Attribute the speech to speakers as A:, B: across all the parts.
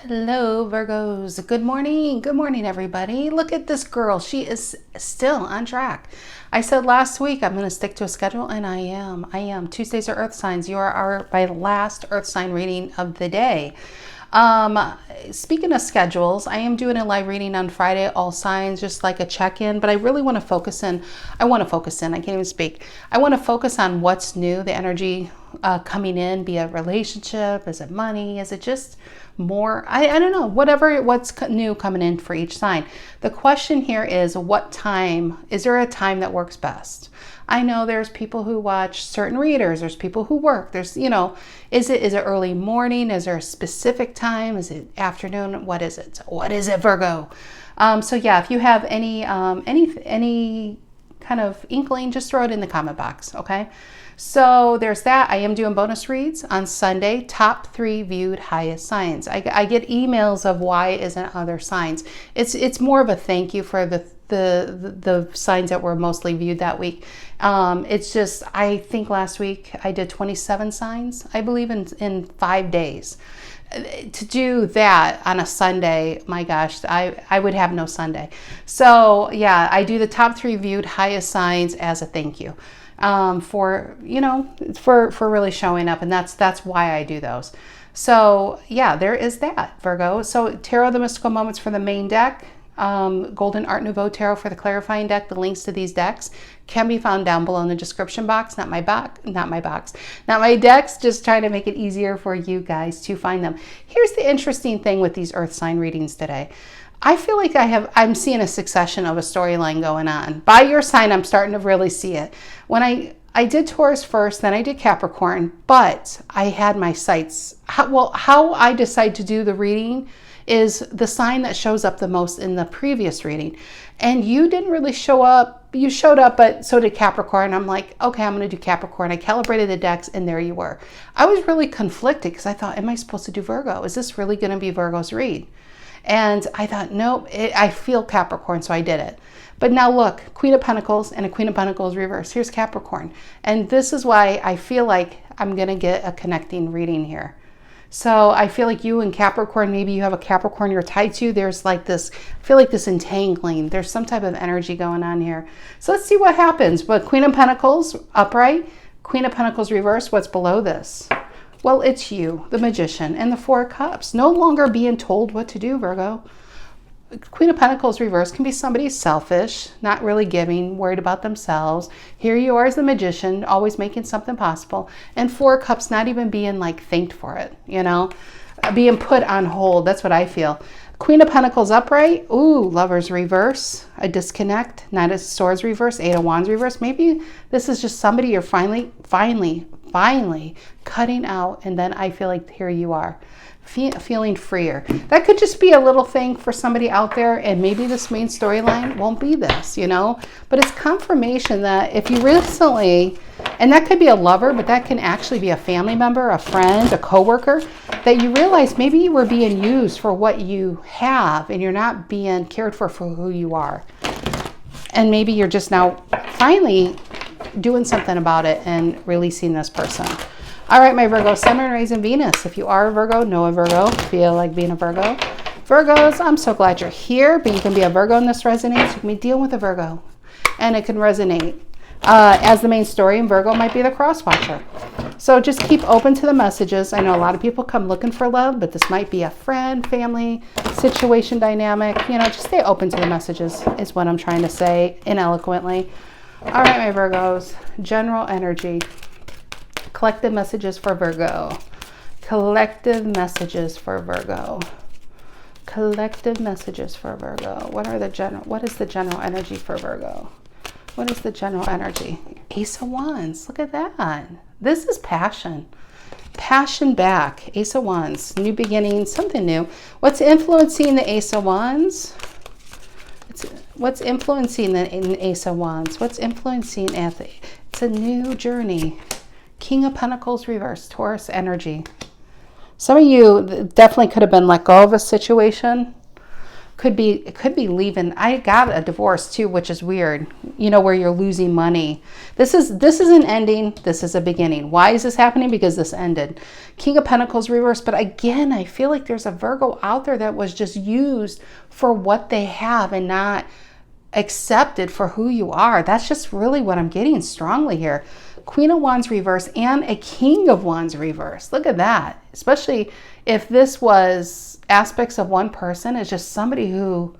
A: Hello, Virgos. Good morning. Good morning, everybody. Look at this girl. She is still on track. I said last week I'm going to stick to a schedule, and I am. Tuesdays are Earth signs. You are my last Earth sign reading of the day. Speaking of schedules, I am doing a live reading on Friday, all signs, just like a check-in, but I really want to focus in. I can't even speak. I want to focus on what's new, the energy coming in, be it relationship, is it money, is it just more, I don't know, what's new coming in for each sign. The question here is, what time, is there a time that works best? I know there's people who watch certain readers, there's people who work, there's, is it early morning? Is there a specific time? Is it afternoon? What is it? What is it, Virgo? So yeah, if you have any kind of inkling, just throw it in the comment box, okay? So there's that. I am doing bonus reads on Sunday, top 3 viewed highest signs. I get emails of why isn't other signs. It's more of a thank you for the signs that were mostly viewed that week. It's just, I think last week I did 27 signs, I believe, in 5 days. To do that on a Sunday, my gosh, I would have no Sunday. So yeah, I do the top 3 viewed highest signs as a thank you. For really showing up, and that's why I do those. So yeah, there is that, Virgo. So Tarot, the Mystical Moments for the main deck, Golden Art Nouveau Tarot for the clarifying deck. The links to these decks can be found down below in the description box. Not my decks, just trying to make it easier for you guys to find them. Here's the interesting thing with these Earth sign readings today. I feel like I'm seeing a succession of a storyline going on. By your sign, I'm starting to really see it. When I did Taurus first, then I did Capricorn, but I had my sights. How I decide to do the reading is the sign that shows up the most in the previous reading. And you didn't really show up. You showed up, but so did Capricorn. I'm like, okay, I'm going to do Capricorn. I calibrated the decks, and there you were. I was really conflicted because I thought, am I supposed to do Virgo? Is this really going to be Virgo's read? And I thought, nope, I feel Capricorn, so I did it. But now look, Queen of Pentacles and a Queen of Pentacles reverse. Here's Capricorn. And this is why I feel like I'm going to get a connecting reading here. So I feel like you and Capricorn, maybe you have a Capricorn you're tied to. There's like this, I feel like this entangling. There's some type of energy going on here. So let's see what happens. But Queen of Pentacles upright, Queen of Pentacles reverse, what's below this? Well, it's you, the Magician, and the 4 of Cups. No longer being told what to do, Virgo. Queen of Pentacles reverse can be somebody selfish, not really giving, worried about themselves. Here you are as the Magician, always making something possible. And 4 of Cups not even being like thanked for it, being put on hold. That's what I feel. Queen of Pentacles upright. Ooh, Lovers reverse, a disconnect. Knight of Swords reverse, 8 of Wands reverse. Maybe this is just somebody you're finally cutting out, and then I feel like here you are feeling freer. That could just be a little thing for somebody out there, and maybe this main storyline won't be this, but it's confirmation that if you recently, and that could be a lover, but that can actually be a family member, a friend, a coworker, that you realize maybe you were being used for what you have and you're not being cared for who you are. And maybe you're just now finally doing something about it and releasing this person. All right, my Virgo, Sun, Moon, Rising, Venus. If you are a Virgo, know a Virgo, feel like being a Virgo. Virgos, I'm so glad you're here, but you can be a Virgo in this resonance. You can be dealing with a Virgo, and it can resonate as the main story, and Virgo might be the cross-watcher. So just keep open to the messages. I know a lot of people come looking for love, but this might be a friend, family, situation dynamic. Just stay open to the messages is what I'm trying to say ineloquently. All right, my Virgos, general energy. Collective messages for Virgo. Collective messages for Virgo. Collective messages for Virgo. What is the general energy for Virgo? What is the general energy? Ace of Wands. Look at that. This is passion. Passion back. Ace of Wands. New beginning, something new. What's influencing the Ace of Wands? What's influencing the Ace of Wands? What's influencing it's a new journey. King of Pentacles reverse, Taurus energy. Some of you definitely could have been let go of a situation. It could be leaving. I got a divorce too, which is weird, you know, where you're losing money. This is an ending. This is a beginning. Why is this happening? Because this ended. King of Pentacles reversed. But again, I feel like there's a Virgo out there that was just used for what they have and not accepted for who you are. That's just really what I'm getting strongly here. Queen of Wands reverse and a King of Wands reverse. Look at that. Especially if this was aspects of one person, it's just somebody who,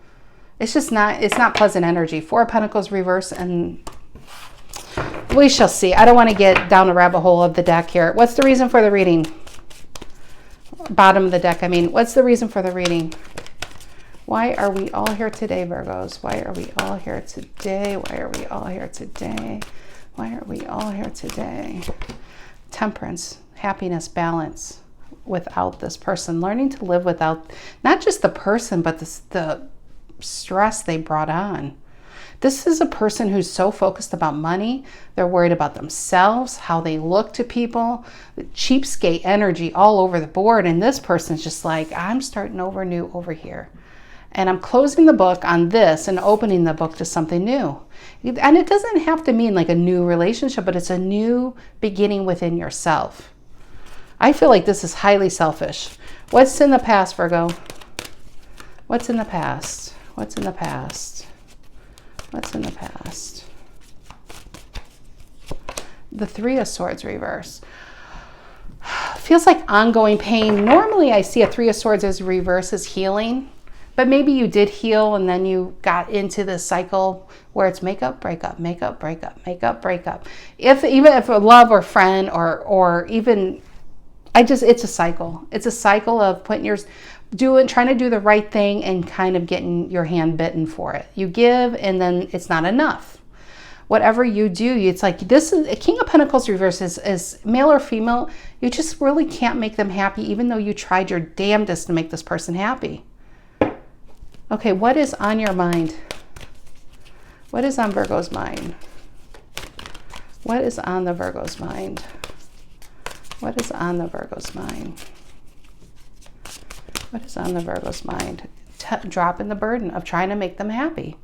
A: it's not pleasant energy. Four of Pentacles reverse, and we shall see. I don't want to get down the rabbit hole of the deck here. What's the reason for the reading? Bottom of the deck, I mean. What's the reason for the reading? Why are we all here today, Virgos? Why are we all here today? Why are we all here today? Why are we all here today? Temperance, happiness, balance without this person. Learning to live without not just the person, but the stress they brought on. This is a person who's so focused about money. They're worried about themselves, how they look to people, the cheapskate energy all over the board. And this person's just like, I'm starting over new over here. And I'm closing the book on this and opening the book to something new. And it doesn't have to mean like a new relationship, but it's a new beginning within yourself. I feel like this is highly selfish. What's in the past, Virgo? What's in the past? What's in the past? What's in the past? The Three of Swords reverse. Feels like ongoing pain. Normally I see a Three of Swords as reverse as healing. But maybe you did heal and then you got into this cycle where it's makeup, breakup, makeup, breakup, makeup, breakup. Even if a love or friend or even, it's a cycle. It's a cycle of trying to do the right thing and kind of getting your hand bitten for it. You give and then it's not enough. Whatever you do, it's like this is a King of Pentacles reverse is male or female. You just really can't make them happy, even though you tried your damnedest to make this person happy. Okay, what is on your mind? What is on Virgo's mind? What is on the Virgo's mind? What is on the Virgo's mind? What is on the Virgo's mind? Dropping the burden of trying to make them happy.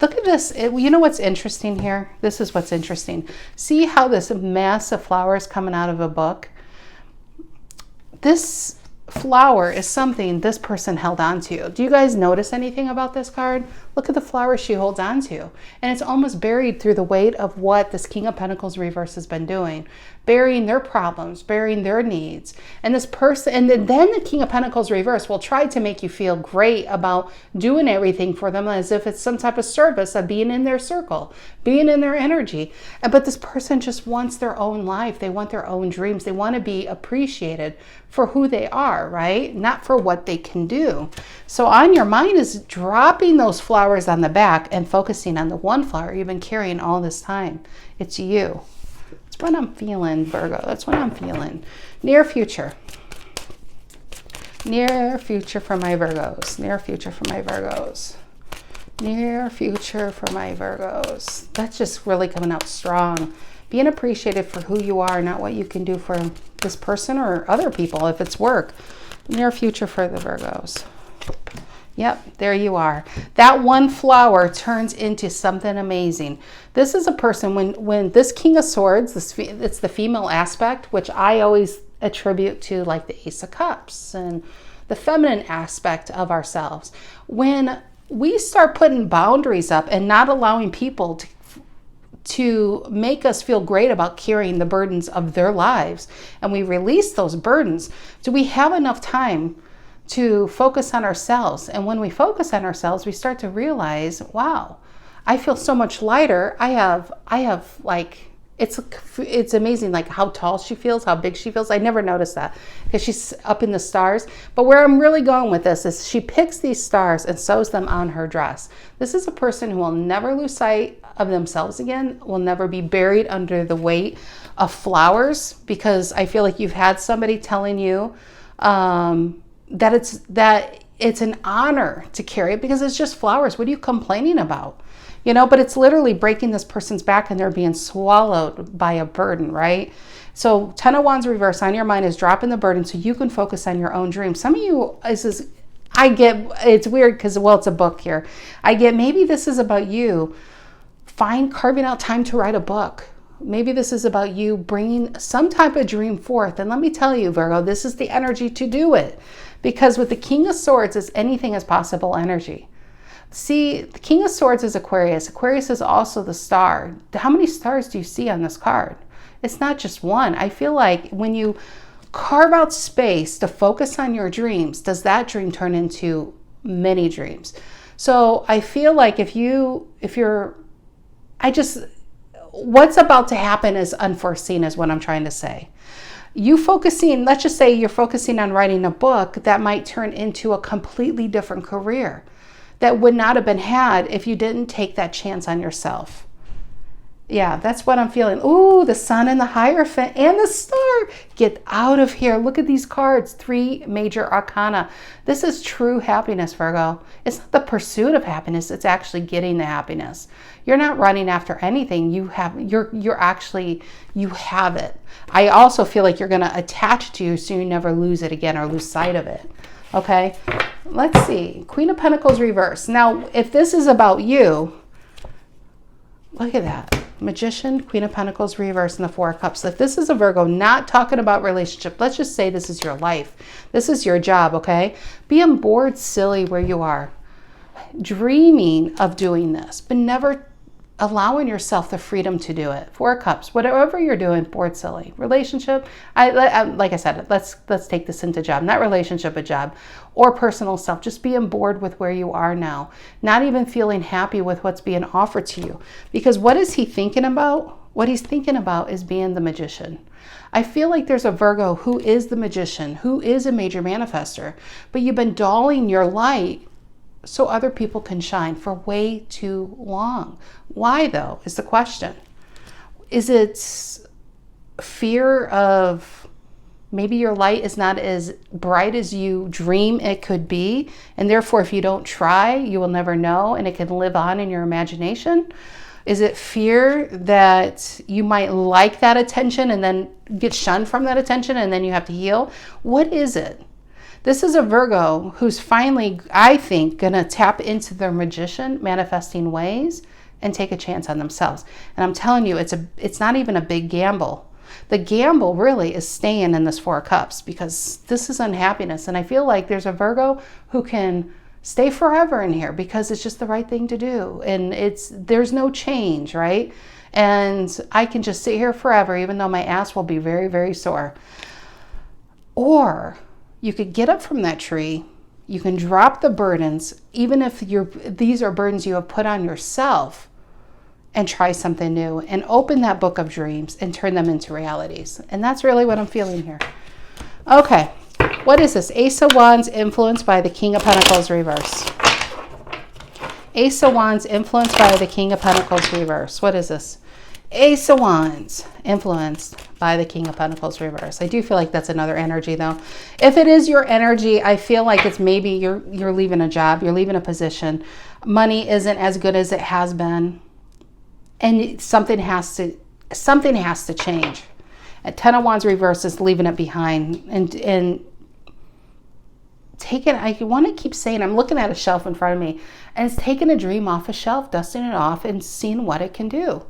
A: Look at this. You know what's interesting here? This is what's interesting. See how this mass of flowers coming out of a book? This flower is something this person held on to. Do you guys notice anything about this card? Look at the flower she holds on to. And it's almost buried through the weight of what this King of Pentacles reverse has been doing. Burying their problems, burying their needs. And this person, and then the King of Pentacles reverse will try to make you feel great about doing everything for them as if it's some type of service of being in their circle, being in their energy. But this person just wants their own life. They want their own dreams. They want to be appreciated for who they are, right? Not for what they can do. So on your mind is dropping those flowers on the back and focusing on the one flower you've been carrying all this time. It's you. That's what I'm feeling, Virgo. That's what I'm feeling. Near future. Near future for my Virgos. Near future for my Virgos. Near future for my Virgos. That's just really coming out strong. Being appreciated for who you are, not what you can do for this person or other people if it's work. Near future for the Virgos. Yep, there you are. That one flower turns into something amazing. This is a person, when this King of Swords, it's the female aspect, which I always attribute to like the Ace of Cups and the feminine aspect of ourselves. When we start putting boundaries up and not allowing people to make us feel great about carrying the burdens of their lives, and we release those burdens, do we have enough time to focus on ourselves? And when we focus on ourselves, we start to realize, wow, I feel so much lighter. I have like, it's amazing like how tall she feels, how big she feels. I never noticed that because she's up in the stars. But where I'm really going with this is she picks these stars and sews them on her dress. This is a person who will never lose sight of themselves again, will never be buried under the weight of flowers, because I feel like you've had somebody telling you that it's an honor to carry it because it's just flowers. What are you complaining about? You know, but it's literally breaking this person's back and they're being swallowed by a burden, right? So 10 of Wands reverse on your mind is dropping the burden so you can focus on your own dreams. Some of you, I get, it's weird because, well, it's a book here. I get, maybe this is about you carving out time to write a book. Maybe this is about you bringing some type of dream forth. And let me tell you, Virgo, this is the energy to do it. Because with the King of Swords, is anything is possible energy. See, the King of Swords is Aquarius. Aquarius is also the star. How many stars do you see on this card? It's not just one. I feel like when you carve out space to focus on your dreams, does that dream turn into many dreams? So I feel like what's about to happen is unforeseen is what I'm trying to say. Let's just say you're focusing on writing a book that might turn into a completely different career that would not have been had if you didn't take that chance on yourself. Yeah, that's what I'm feeling. Ooh, the Sun and the Hierophant and the Star. Get out of here. Look at these cards. 3 major arcana. This is true happiness, Virgo. It's not the pursuit of happiness. It's actually getting the happiness. You're not running after anything. You have it. I also feel like you're going to attach to you so you never lose it again or lose sight of it. Okay, let's see. Queen of Pentacles reverse. Now, if this is about you, look at that. Magician, Queen of Pentacles reverse, and the 4 of Cups. If this is a Virgo, not talking about relationship, let's just say this is your life. This is your job, okay? Being bored silly where you are. Dreaming of doing this, but never allowing yourself the freedom to do it. 4 of Cups, whatever you're doing, bored silly. Relationship, like I said, let's take this into job. Not relationship, but job. Or personal self. Just being bored with where you are now. Not even feeling happy with what's being offered to you. Because what is he thinking about? What he's thinking about is being the magician. I feel like there's a Virgo who is the magician, who is a major manifester. But you've been dulling your light so other people can shine for way too long. Why, though, is the question. Is it fear of maybe your light is not as bright as you dream it could be, and therefore if you don't try, you will never know, and it can live on in your imagination? Is it fear that you might like that attention and then get shunned from that attention and then you have to heal? What is it? This is a Virgo who's finally, I think, going to tap into their magician manifesting ways and take a chance on themselves. And I'm telling you, it's not even a big gamble. The gamble really is staying in this 4 of Cups because this is unhappiness. And I feel like there's a Virgo who can stay forever in here because it's just the right thing to do. And there's no change, right? And I can just sit here forever, even though my ass will be very, very sore. Or you could get up from that tree. You can drop the burdens, even if these are burdens you have put on yourself, and try something new and open that book of dreams and turn them into realities. And that's really what I'm feeling here. Okay, what is this? Ace of Wands influenced by the King of Pentacles reverse. Ace of Wands influenced by the King of Pentacles reverse. What is this? Ace of Wands influenced by the King of Pentacles reverse. I do feel like that's another energy though. If it is your energy, I feel like it's maybe you're leaving a job, you're leaving a position. Money isn't as good as it has been. And something has to change. At 10 of Wands reverse is leaving it behind and taking, I want to keep saying, I'm looking at a shelf in front of me, and it's taking a dream off a shelf, dusting it off, and seeing what it can do.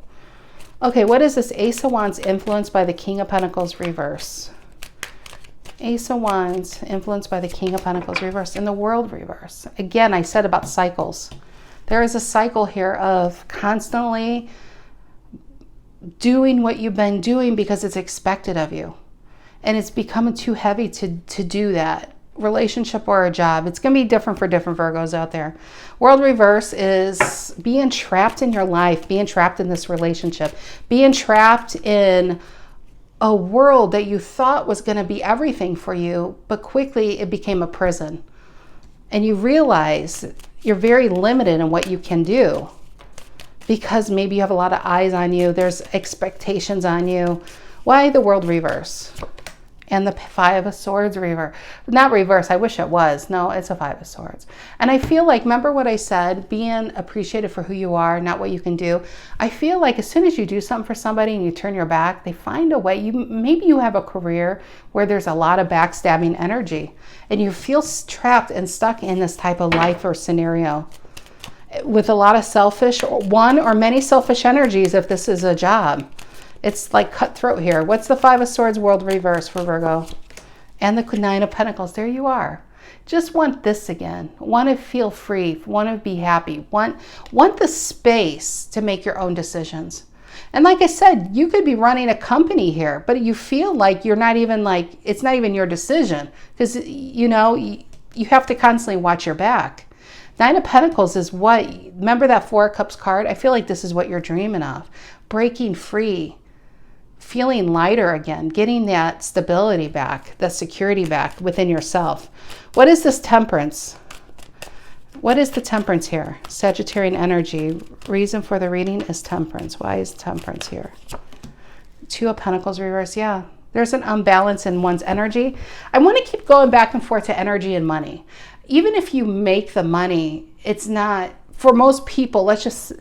A: Okay, what is this? Ace of Wands influenced by the King of Pentacles reverse. Ace of Wands influenced by the King of Pentacles reverse and the World reverse. Again, I said about cycles. There is a cycle here of constantly doing what you've been doing because it's expected of you. And it's becoming too heavy to do that. Relationship or a job. It's going to be different for different Virgos out there. World reverse is being trapped in your life, being trapped in this relationship, being trapped in a world that you thought was going to be everything for you, but quickly it became a prison. And you realize you're very limited in what you can do because maybe you have a lot of eyes on you. There's expectations on you. Why the World reverse? and the Five of Swords reverse. Not reverse, I wish it was. No, it's a Five of Swords. And I feel like, remember what I said, being appreciated for who you are, not what you can do. I feel like as soon as you do something for somebody and you turn your back, they find a way. Maybe you have a career where there's a lot of backstabbing energy and you feel trapped and stuck in this type of life or scenario with a lot of selfish, one or many selfish energies if this is a job. It's like cutthroat here. What's the Five of Swords world reverse for Virgo? And the Nine of Pentacles. There you are. Just want this again. Want to feel free. Want to be happy. Want the space to make your own decisions. And like I said, you could be running a company here, but you feel like you're not even like, it's not even your decision. Because, you know, you have to constantly watch your back. Nine of Pentacles is what, remember that Four of Cups card? I feel like this is what you're dreaming of. Breaking free. Feeling lighter again, getting that stability back, that security back within yourself. What is this Temperance? What is the Temperance here? Sagittarian energy. Reason for the reading is Temperance. Why is Temperance here? Two of Pentacles reverse. Yeah, there's an unbalance in one's energy. I want to keep going back and forth to energy and money. Even if you make the money, it's not, for most people, let's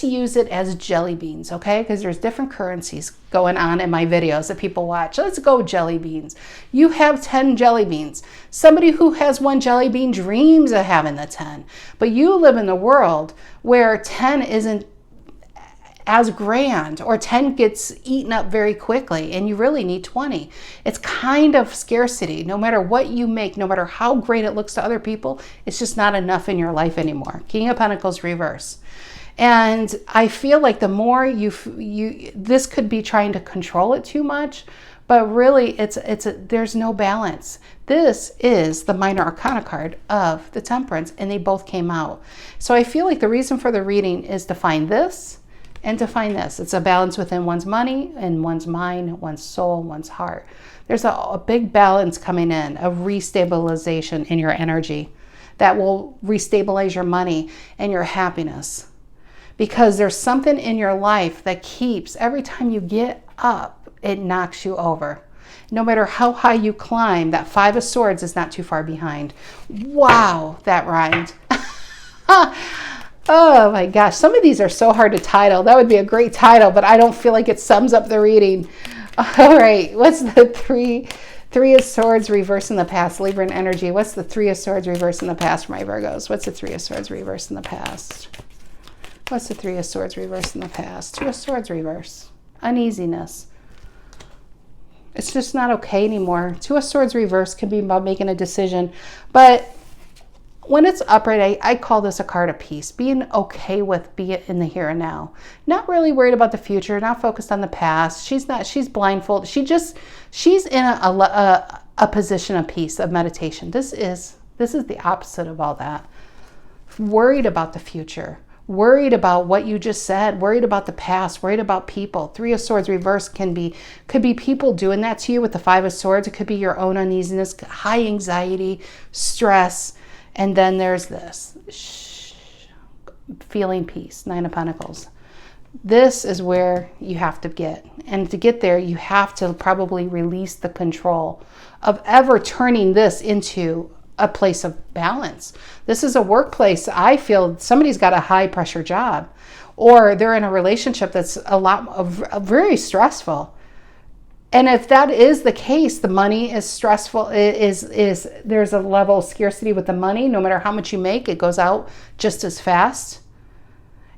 A: use it as jelly beans, okay? Because there's different currencies going on in my videos that people watch. Let's go jelly beans. You have 10 jelly beans. Somebody who has one jelly bean dreams of having the 10. But you live in a world where 10 isn't as grand, or 10 gets eaten up very quickly and you really need 20. It's kind of scarcity. No matter what you make, no matter how great it looks to other people, it's just not enough in your life anymore. King of Pentacles reverse. And I feel like the more this could be trying to control it too much, but really there's no balance. This is the minor arcana card of the Temperance, and they both came out. So I feel like the reason for the reading is to find this and to find this. It's a balance within one's money and one's mind, one's soul, one's heart. There's a big balance coming in, a restabilization in your energy that will restabilize your money and your happiness. Because there's something in your life that keeps, every time you get up, it knocks you over. No matter how high you climb, that Five of Swords is not too far behind. Wow, that rhymed. Oh my gosh, some of these are so hard to title. That would be a great title, but I don't feel like it sums up the reading. All right, what's the Three of Swords reverse in the past? Libran energy. What's the Three of Swords reverse in the past for my Virgos? What's the Three of Swords reverse in the past? What's the Three of Swords reverse in the past? Two of Swords reverse. Uneasiness. It's just not okay anymore. Two of Swords reverse can be about making a decision. But when it's upright, I call this a card of peace. Being okay with being in the here and now. Not really worried about the future. Not focused on the past. She's blindfolded. She's in a position of peace, of meditation. This is the opposite of all that. Worried about the future. Worried about what you just said, worried about the past, worried about people. Three of Swords reverse could be people doing that to you with the Five of Swords. It could be your own uneasiness, high anxiety, stress. And then there's this, feeling peace, Nine of Pentacles. This is where you have to get. And to get there, you have to probably release the control of ever turning this into a place of balance. This is a workplace. I feel somebody's got a high pressure job, or they're in a relationship that's very stressful. And if that is the case, the money is stressful. There's a level of scarcity with the money. No matter how much you make, it goes out just as fast.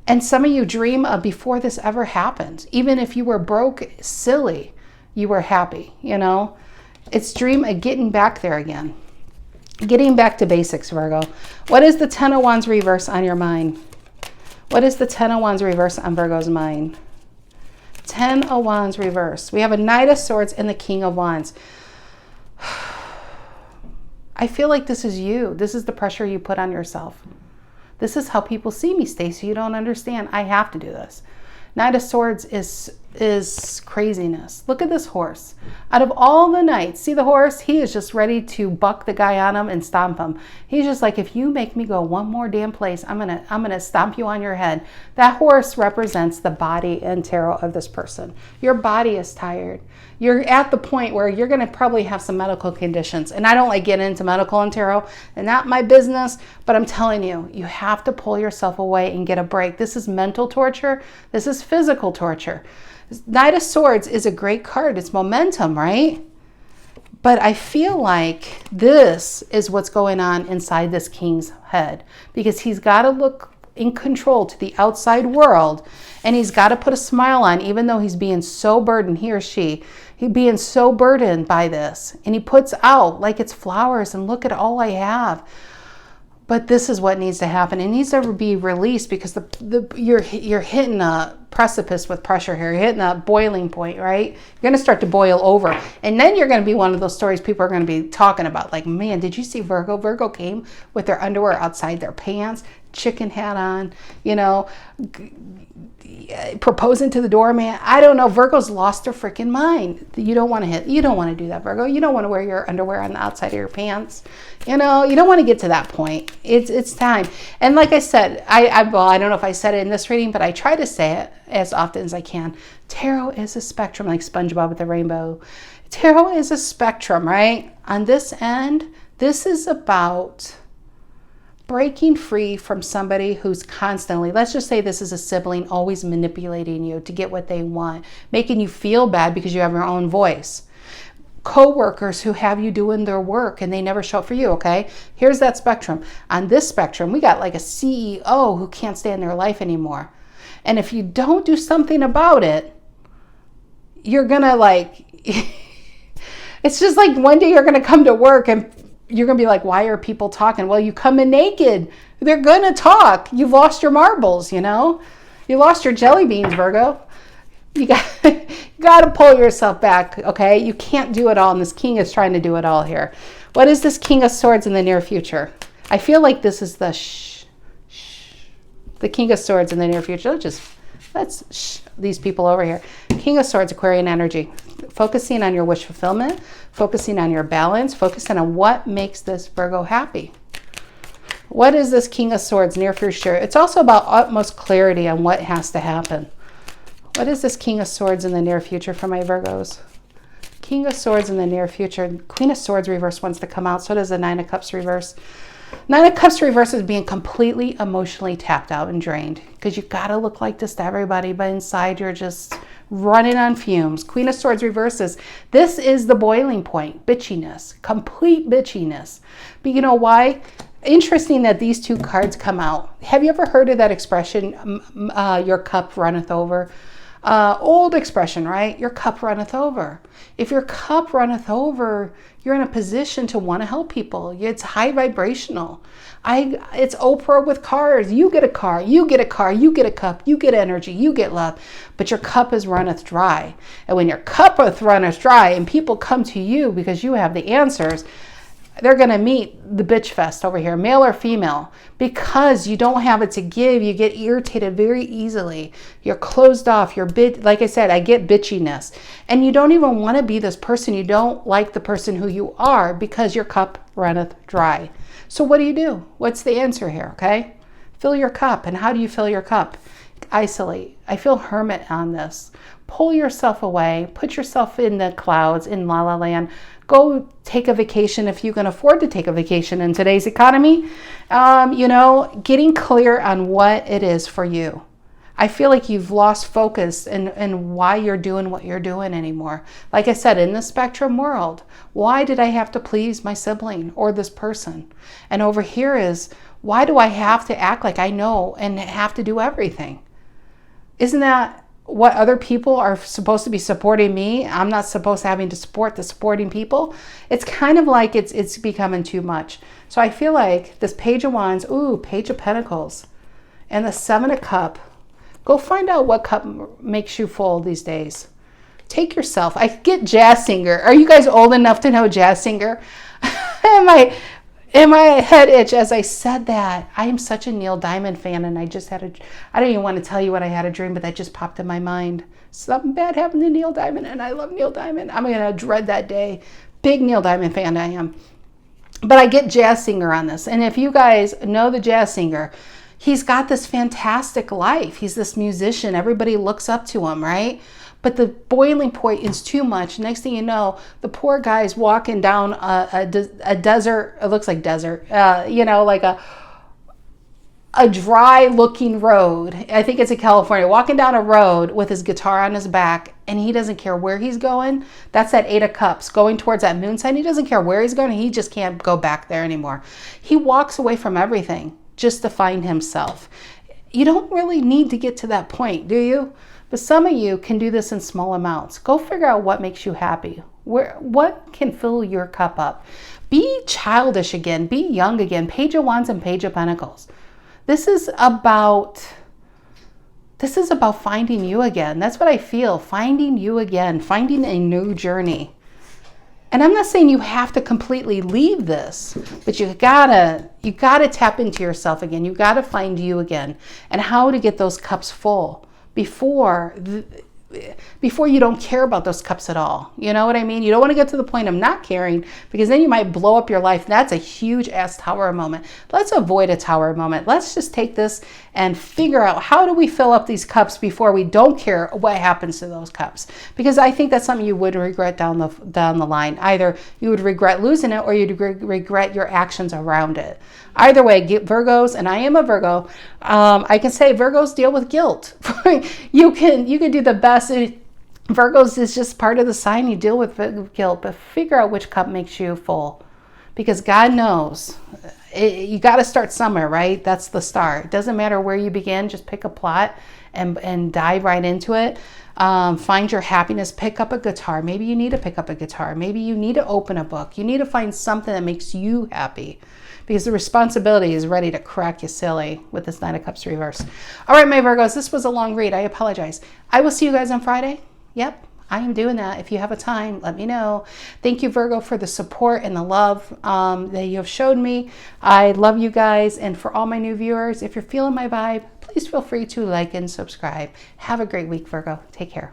A: And some of you dream of before this ever happened. Even if you were broke, silly, you were happy, you know? It's dream of getting back there again. Getting back to basics, Virgo. What is the Ten of Wands reverse on your mind? What is the Ten of Wands reverse on Virgo's mind? Ten of Wands reverse. We have a Knight of Swords and the King of Wands. I feel like this is you. This is the pressure you put on yourself. This is how people see me, Stacy. You don't understand. I have to do this. Knight of Swords is craziness. Look at this horse. Out of all the knights, see the horse? He is just ready to buck the guy on him and stomp him. He's just like, if you make me go one more damn place, I'm gonna stomp you on your head. That horse represents the body and tarot of this person. Your body is tired. You're at the point where you're going to probably have some medical conditions. And I don't like getting into medical and tarot, and not my business, but I'm telling you, you have to pull yourself away and get a break. This is mental torture. This is physical torture. Knight of Swords is a great card. It's momentum, right? But I feel like this is what's going on inside this king's head, because he's got to look in control to the outside world, and he's got to put a smile on, even though he's being so burdened, he or she, he's being so burdened by this, and he puts out like it's flowers and look at all I have. But this is what needs to happen. It needs to be released, because you're hitting a precipice with pressure here. You're hitting a boiling point, right? You're going to start to boil over. And then you're going to be one of those stories people are going to be talking about. Like, man, did you see Virgo? Virgo came with their underwear outside their pants, chicken hat on, you know, proposing to the doorman. I don't know. Virgo's lost their freaking mind. You don't want to do that, Virgo. You don't want to wear your underwear on the outside of your pants. You know, you don't want to get to that point. It's time. And like I said, I don't know if I said it in this reading, but I try to say it as often as I can. Tarot is a spectrum, like SpongeBob with the rainbow. Tarot is a spectrum, right? On this end, this is about breaking free from somebody who's constantly, let's just say this is a sibling, always manipulating you to get what they want, making you feel bad because you have your own voice. Co-workers who have you doing their work and they never show up for you, okay? Here's that spectrum. On this spectrum, we got like a CEO who can't stand their life anymore. And if you don't do something about it, you're gonna like, it's just like one day you're gonna come to work and you're going to be like, why are people talking? Well, you come in naked. They're going to talk. You've lost your marbles, you know? You lost your jelly beans, Virgo. You got to pull yourself back, okay? You can't do it all, and this king is trying to do it all here. What is this King of Swords in the near future? I feel like this is the King of Swords in the near future. Let's these people over here. King of Swords, Aquarian energy. Focusing on your wish fulfillment, focusing on your balance, focusing on what makes this Virgo happy. What is this King of Swords near future? It's also about utmost clarity on what has to happen. What is this King of Swords in the near future for my Virgos? King of Swords in the near future. Queen of Swords reverse wants to come out. So does the Nine of Cups reverse. Nine of Cups reverse is being completely emotionally tapped out and drained, because you've got to look like this to everybody, but inside you're just running on fumes. Queen of Swords reverses. This is the boiling point. Bitchiness. Complete bitchiness. But you know why? Interesting that these two cards come out. Have you ever heard of that expression, your cup runneth over? Old expression, right? Your cup runneth over. If your cup runneth over, you're in a position to want to help people. It's high vibrational. It's Oprah with cars. You get a car, you get a car, you get a cup, you get energy, you get love, but your cup is runneth dry. And when your cup runneth dry and people come to you because you have the answers, they're going to meet the bitch fest over here, male or female, because you don't have it to give. You get irritated very easily. You're closed off. Like I said, I get bitchiness. And you don't even want to be this person. You don't like the person who you are because your cup runneth dry. So what do? What's the answer here, okay? Fill your cup. And how do you fill your cup? Isolate. I feel hermit on this. Pull yourself away. Put yourself in the clouds, in La La Land. Go take a vacation if you can afford to take a vacation in today's economy. Getting clear on what it is for you. I feel like you've lost focus and why you're doing what you're doing anymore. Like I said, in the spectrum world, why did I have to please my sibling or this person? And over here is, why do I have to act like I know and have to do everything? Isn't that what other people are supposed to be supporting me? I'm not supposed to having to support the supporting people. It's kind of like it's becoming too much. So I feel like this Page of Wands, Page of Pentacles, and the Seven of Cups. Go find out what cup makes you full these days. Take yourself. I get jazz singer. Are you guys old enough to know jazz singer? And my head itched as I said that. I am such a Neil Diamond fan, and I don't even want to tell you what I had a dream, but that just popped in my mind. Something bad happened to Neil Diamond, and I love Neil Diamond. I'm going to dread that day. Big Neil Diamond fan I am. But I get jazz singer on this. And if you guys know the jazz singer, he's got this fantastic life. He's this musician. Everybody looks up to him, right? But the boiling point is too much. Next thing you know, the poor guy's walking down a desert. It looks like desert, like a dry looking road. I think it's in California, walking down a road with his guitar on his back, and he doesn't care where he's going. That's that 8 of Cups going towards that moon sign. He doesn't care where he's going. He just can't go back there anymore. He walks away from everything just to find himself. You don't really need to get to that point, do you? But some of you can do this in small amounts. Go figure out what makes you happy. What can fill your cup up? Be childish again. Be young again. Page of Wands and Page of Pentacles. This is about finding you again. That's what I feel. Finding you again. Finding a new journey. And I'm not saying you have to completely leave this, but you gotta tap into yourself again. You gotta find you again, and how to get those cups full before you don't care about those cups at all. You know what I mean? You don't want to get to the point of not caring, because then you might blow up your life. That's a huge ass tower moment. Let's avoid a tower moment. Let's just take this and figure out, how do we fill up these cups before we don't care what happens to those cups? Because I think that's something you would regret down the line. Either you would regret losing it, or you'd regret your actions around it. Either way, Virgos, and I am a Virgo, I can say Virgos deal with guilt. You can do the best. Virgos is just part of the sign. You deal with guilt, but figure out which cup makes you full, because God knows. You got to start somewhere, right? That's the start. It doesn't matter where you begin. Just pick a plot and dive right into it. Find your happiness. Pick up a guitar. Maybe you need to pick up a guitar. Maybe you need to open a book. You need to find something that makes you happy, because the responsibility is ready to crack you silly with this 9 of Cups reverse. All right, my Virgos, this was a long read. I apologize. I will see you guys on Friday. Yep, I am doing that. If you have a time, let me know. Thank you, Virgo, for the support and the love that you have showed me. I love you guys. And for all my new viewers, if you're feeling my vibe, please feel free to like and subscribe. Have a great week, Virgo. Take care.